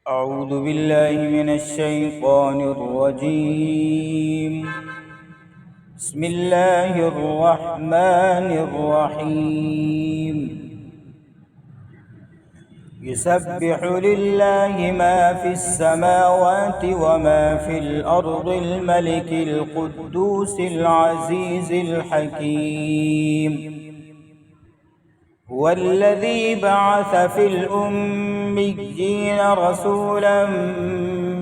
أعوذ بالله من الشيطان الرجيم. بسم الله الرحمن الرحيم. يسبح لله ما في السماوات وما في الأرض الملك القدوس العزيز الحكيم. هو الذي بعث في الأميين رسولا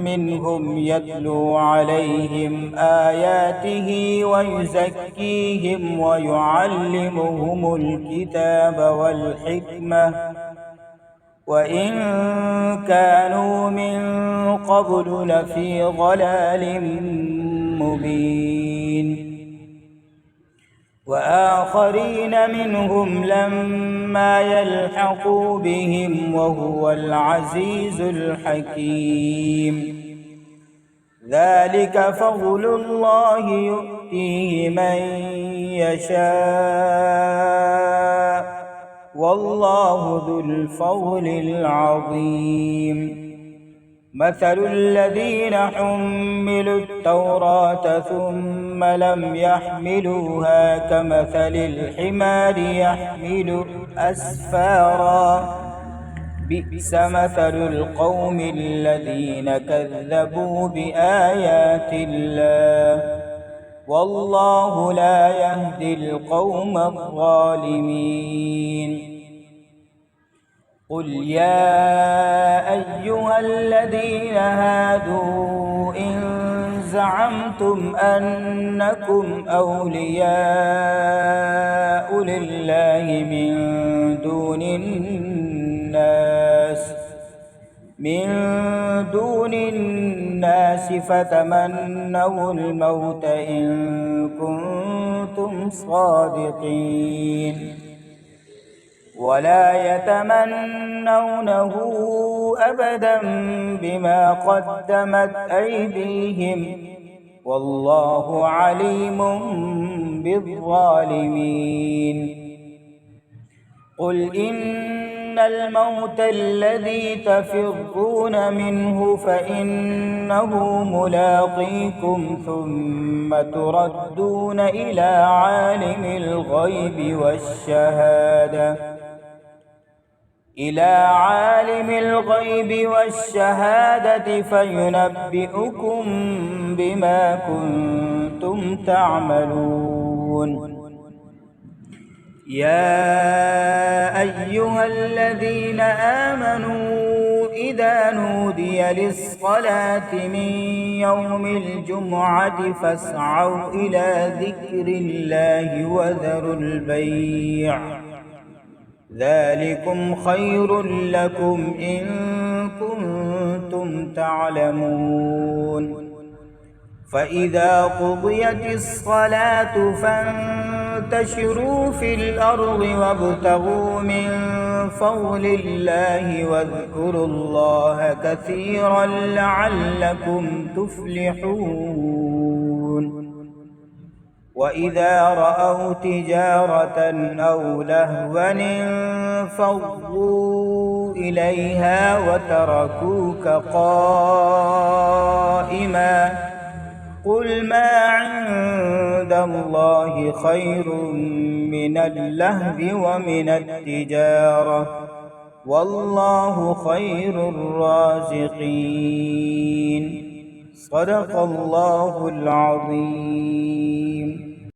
منهم يتلو عليهم آياته ويزكيهم ويعلمهم الكتاب والحكمة وإن كانوا من قبل لفي ضلال مبين. وآخرين منهم لما يلحقوا بهم وهو العزيز الحكيم. ذلك فضل الله يؤتيه من يشاء والله ذو الفضل العظيم. مثل الذين حملوا التوراة ثم لم يحملوها كمثل الحمار يحمل أسفارا بئس مثل القوم الذين كذبوا بآيات الله والله لا يهدي القوم الظالمين. قل يا أيها الذين هادوا إن زعمتم أنكم أولياء لله من دون الناس فتمنوا الموت إن كنتم صادقين ولا يتمنونه أبدا بما قدمت أيديهم والله عليم بالظالمين. قل إن الموت الذي تفرون منه فإنه ملاقيكم ثم تردون إلى عالم الغيب والشهادة فينبئكم بما كنتم تعملون. يا أيها الذين آمنوا إذا نودي للصلاة من يوم الجمعة فاسعوا إلى ذكر الله وذروا البيع ذلكم خير لكم إن كنتم تعلمون. فإذا قضيت الصلاة فانتشروا في الأرض وابتغوا من فضل الله واذكروا الله كثيرا لعلكم تفلحون. وإذا رأوا تجارة أو لهوا انفضوا إليها وتركوك قائما قل ما عند الله خير من اللهو ومن التجارة والله خير الرازقين. صدق الله العظيم.